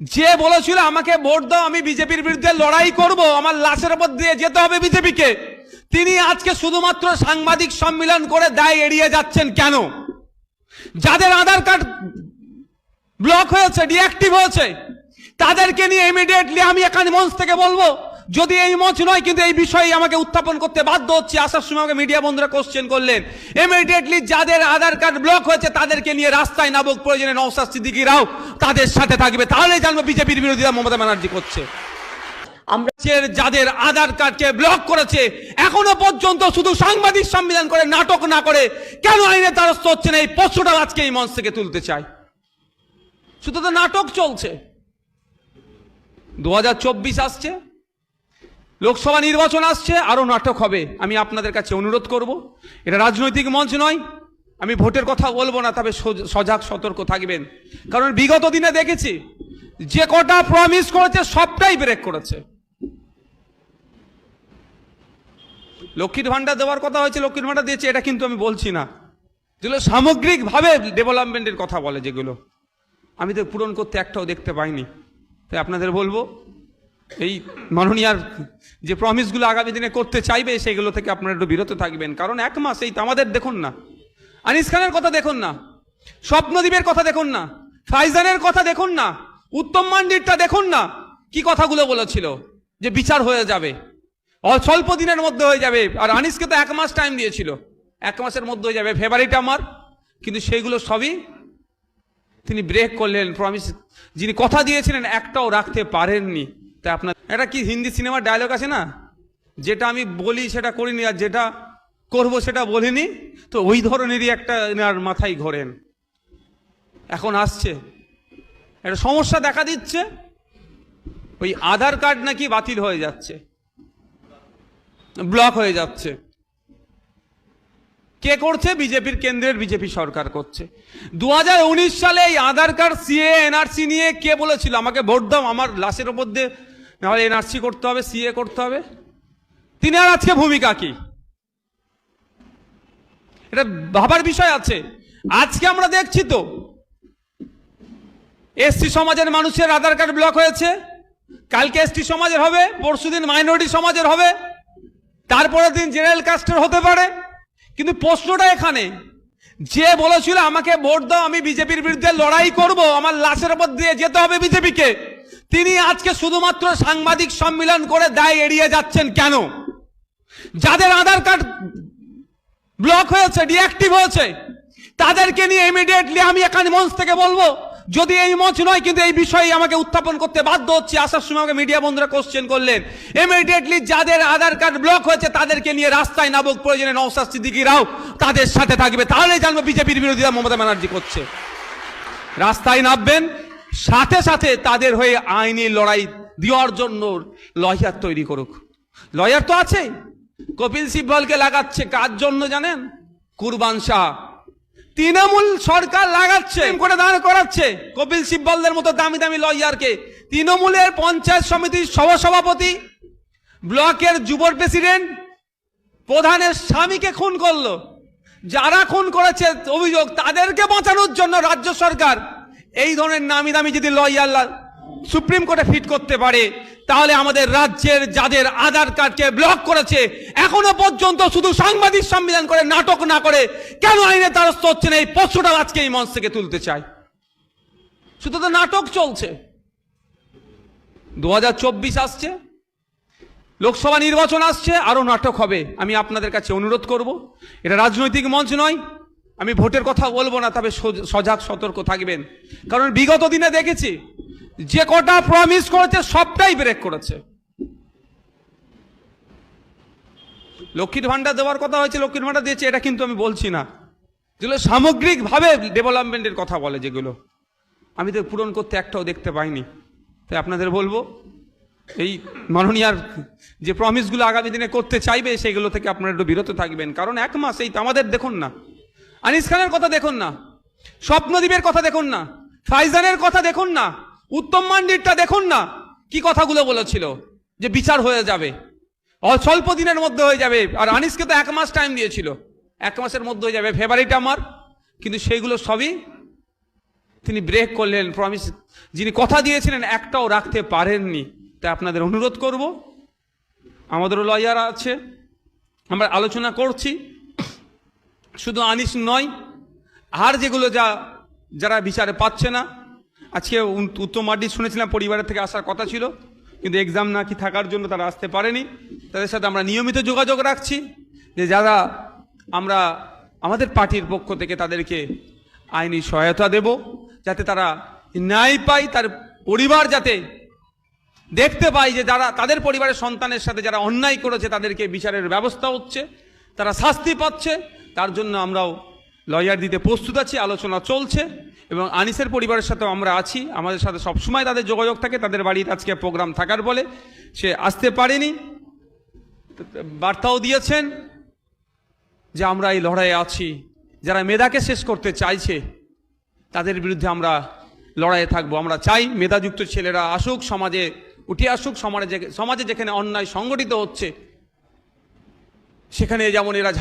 যে বলেছিল আমাকে ভোট দাও আমি বিজেপির বিরুদ্ধে লড়াই করব, আমার লাশের উপর দিয়ে যেতে হবে বিজেপিকে, তিনি আজকে শুধুমাত্র সাংবাদিক সম্মেলন করে দায় এড়িয়ে যাচ্ছেন কেন? যাদের আধার কার্ড ব্লক হয়েছে, ডিঅ্যাক্টিভ হয়েছে, তাদেরকে নিয়ে ইমিডিয়েটলি আমি এখানে মঞ্চ থেকে বলবো, যদি এই মঞ্চ নয় কিন্তু এই বিষয়ে আমাকে উত্থাপন করতে বাধ্য হচ্ছে। আসার সময় আমাকে মিডিয়া বন্ধুরা কোশ্চেন করলেন, ইমিডিয়েটলি যাদের আধার কার্ড ব্লক হয়েছে তাদেরকে নিয়ে রাস্তায় নামুক, প্রয়োজনে নওশাদ সিদ্দিকীরাও তাদের সাথে থাকবে, তাহলে জানবো বিজেপির বিরোধিতা মমতা ব্যানার্জি করছে। আমরা যাদের আধার কার্ডকে ব্লক করেছে এখনো পর্যন্ত শুধু সাংবাদিক সম্মেলন করে নাটক না করে কেন আইনের দ্বারস্থ হচ্ছে না, এই প্রশ্নটা আজকে এই মঞ্চ থেকে তুলতে চাই। শুধু তো নাটক চলছে। 2024 আসছে, লোকসভা নির্বাচন আসছে, আরো নাটক হবে। আমি আপনাদের কাছে অনুরোধ করব, এটা রাজনৈতিক মঞ্চ নয়, আমি ভোটের কথা বলবো না, তবে সজাগ সতর্ক থাকবেন। কারণ বিগত দিনে দেখেছি যে কটা প্রমিস করেছে সবটাই ব্রেক করেছে। লক্ষ্মীর ভান্ডার দেওয়ার কথা হয়েছে, লক্ষ্মীর ভান্ডার দিয়েছে, এটা কিন্তু আমি বলছি না। যেগুলো সামগ্রিকভাবে ডেভেলপমেন্টের কথা বলে, যেগুলো আমি তো পূরণ করতে একটাও দেখতে পাইনি। তাই আপনাদের বলবো, এই মাননীয়ার যে প্রমিসগুলো আগামী দিনে করতে চাইবে সেগুলো থেকে আপনারা একটু বিরত থাকবেন। কারণ এক মাস এই আমাদের দেখুন না, আনিস খানের কথা দেখুন না, স্বপ্নদ্বীপের কথা দেখুন না, ফাইজানের কথা দেখুন না, উত্তম মান্ডিরটা দেখুন না, কি কথাগুলো বলেছিল যে বিচার হয়ে যাবে, স্বল্প দিনের মধ্যে হয়ে যাবে। আর আনিসকে তো 1 মাস টাইম দিয়েছিল, 1 মাসের মধ্যে হয়ে যাবে, ফেভারিট আমার। কিন্তু সেইগুলো সবই তিনি ব্রেক করলেন। প্রমিস যিনি কথা দিয়েছিলেন একটাও রাখতে পারেননি। তাই আপনার এটা কি হিন্দি সিনেমার ডায়লগ আছে না, যেটা আমি বলি সেটা করিনি আর যেটা করব সেটা বলিনি, তো ওই ধরনেরই একটা এনার মাথায় ঘোরেন। এখন আসছে একটা সমস্যা দেখা দিচ্ছে, ওই আধার কার্ড নাকি বাতিল হয়ে যাচ্ছে, ব্লক হয়ে যাচ্ছে। কে করছে? বিজেপির কেন্দ্রের বিজেপি সরকার করছে। 2019 সালে এই আধার কার্ড, সিএ, এনআরসি নিয়ে কে বলেছিল আমাকে ভোট দাও আমার লাশের উপর দিয়ে নাহলে এনআরসি করতে হবে, সিএ করতে হবে? তিনি আর আজকে ভূমিকা কি? এটা ভাবার বিষয় আছে। আজকে আমরা দেখছি তো এসটি সমাজের মানুষের আধার কার্ড ব্লক হয়েছে, কালকে এসটি সমাজের হবে, পরশুদিন মাইনরিটি সমাজের হবে, তারপরের দিন জেনারেল কাস্টের হতে পারে। কিন্তু প্রশ্নটা এখানে, যে বলেছিল আমাকে ভোট দাও আমি বিজেপির বিরুদ্ধে লড়াই করব, আমার লাশের উপর দিয়ে যেতে হবে বিজেপিকে, তিনি আজকে শুধুমাত্র সাংবাদিক সম্মেলন করে দায় এড়িয়ে যাচ্ছেন কেন? যাদের আধার কার্ড ব্লক হয়েছে, ডিঅ্যাক্টিভ হয়েছে, তাদেরকে নিয়ে ইমিডিয়েটলি আমি এখানে মঞ্চ থেকে বলবো, যদি এই মঞ্চ নয় কিন্তু এই বিষয়ে আমাকে উত্থাপন করতে বাধ্য হচ্ছে। আসার সময় আমাকে মিডিয়া বন্ধুরা কোশ্চেন করলেন, ইমিডিয়েটলি যাদের আধার কার্ড ব্লক হয়েছে তাদেরকে নিয়ে রাস্তায় নামুক, প্রয়োজনে নওশাদ সিদ্দিকীরাও তাদের সাথে থাকবে, তাহলে জানবো বিজেপির বিরোধিতা মমতা ব্যানার্জি করছে। রাস্তায় নামবেন, সাথে সাথে তাদের হয়ে আইনি লড়াই দেওয়ার জন্য লয়ার তৈরি করুক। লয়ার তো আছে, কপিল সিব্বলকে লাগাচ্ছে কার জন্য জানেন? কুরবান শাহ। তৃণমূল সরকার লাগাচ্ছে করে দাঁড় করাচ্ছে কপিল সিব্বলদের মতো দামি দামি লয়ারকে। তৃণমূলের পঞ্চায়েত সমিতির সভাপতি, ব্লকের যুব প্রেসিডেন্ট, প্রধানের স্বামীকে খুন করলো। যারা খুন করেছে অভিযোগ, তাদেরকে বাঁচানোর জন্য রাজ্য সরকার এই ধরনের নামি দামি যদি লয়ার সুপ্রিম কোর্টে ফিট করতে পারে, তাহলে আমাদের রাজ্যের যাদের আধার কার্ডকে ব্লক করেছে এখনো পর্যন্ত শুধু সাংবাদিক সম্মেলন করে নাটক না করে কেন আইনের দ্বারস্থ হচ্ছে না, এই প্রশ্নটা আজকে এই মঞ্চ থেকে তুলতে চাই। শুধু তো নাটক চলছে। 2024 আসছে, লোকসভা নির্বাচন আসছে, আরো নাটক হবে। আমি আপনাদের কাছে অনুরোধ করব, এটা রাজনৈতিক মঞ্চ নয়, আমি ভোটের কথা বলবো না, তবে সজাগ সতর্ক থাকবেন। কারণ বিগত দিনে দেখেছি যে কটা প্রমিস করেছে সবটাই ব্রেক করেছে। লক্ষ্মীর ভান্ডার দেওয়ার কথা হয়েছে, লক্ষ্মীর ভান্ডার দিয়েছে, এটা কিন্তু আমি বলছি না। যেগুলো সামগ্রিকভাবে ডেভেলপমেন্টের কথা বলে, যেগুলো আমি তো পূরণ করতে একটাও দেখতে পাইনি। তাই আপনাদের বলবো, এই মাননীয়ার যে প্রমিসগুলো আগামী দিনে করতে চাইবে সেগুলো থেকে আপনারা একটু বিরত থাকবেন। কারণ 1 মাস এই আমাদের দেখুন না, আনিস খানের কথা দেখুন না, স্বপ্নদ্বীপের কথা দেখুন না, ফাইজানের কথা দেখুন না, উত্তম মান্ডিরটা দেখুন না, কি কথাগুলো বলেছিল যে বিচার হয়ে যাবে, স্বল্প দিনের মধ্যে হয়ে যাবে। আর আনিসকে তো 1 মাস টাইম দিয়েছিল, 1 মাসের মধ্যে হয়ে যাবে, ফেভারিট আমার। কিন্তু সেইগুলো সবই তিনি ব্রেক করলেন, প্রমিস যিনি কথা দিয়েছিলেন একটাও রাখতে পারেননি। তাই আপনাদের অনুরোধ করব, আমাদেরও লয়ার আছে, আমরা আলোচনা করছি, শুধু আনিস নয়, আর যেগুলো যারা বিচারে পাচ্ছে না। আজকে উত্তম মার্ডি শুনেছিলাম পরিবারের থেকে আসার কথা ছিল, কিন্তু এক্সাম নাকি থাকার জন্য তারা আসতে পারেনি। তাদের সাথে আমরা নিয়মিত যোগাযোগ রাখছি, যে যারা আমরা আমাদের পার্টির পক্ষ থেকে তাদেরকে আইনি সহায়তা দেব, যাতে তারা ন্যায় পায়, তার পরিবার যাতে দেখতে পায় যে যারা তাদের পরিবারের সন্তানের সাথে যারা অন্যায় করেছে তাদেরকে বিচারের ব্যবস্থা হচ্ছে, তারা শাস্তি পাচ্ছে। তার জন্য আমরাও লয়ার দিতে প্রস্তুত আছি, আলোচনা চলছে। এবং আনিসের পরিবারের সাথেও আমরা আছি, আমাদের সাথে সবসময় তাদের যোগাযোগ থাকে। তাদের বাড়িতে আজকে প্রোগ্রাম থাকার বলে সে আসতে পারেনি, বার্তাও দিয়েছেন যে আমরা এই লড়াইয়ে আছি। যারা মেধাকে শেষ করতে চাইছে তাদের বিরুদ্ধে আমরা লড়াইয়ে থাকবো। আমরা চাই মেধাযুক্ত ছেলেরা আসুক, সমাজে উঠে আসুক, সমাজে যেখানে অন্যায় সংগঠিত হচ্ছে সেখানে যেমন এরা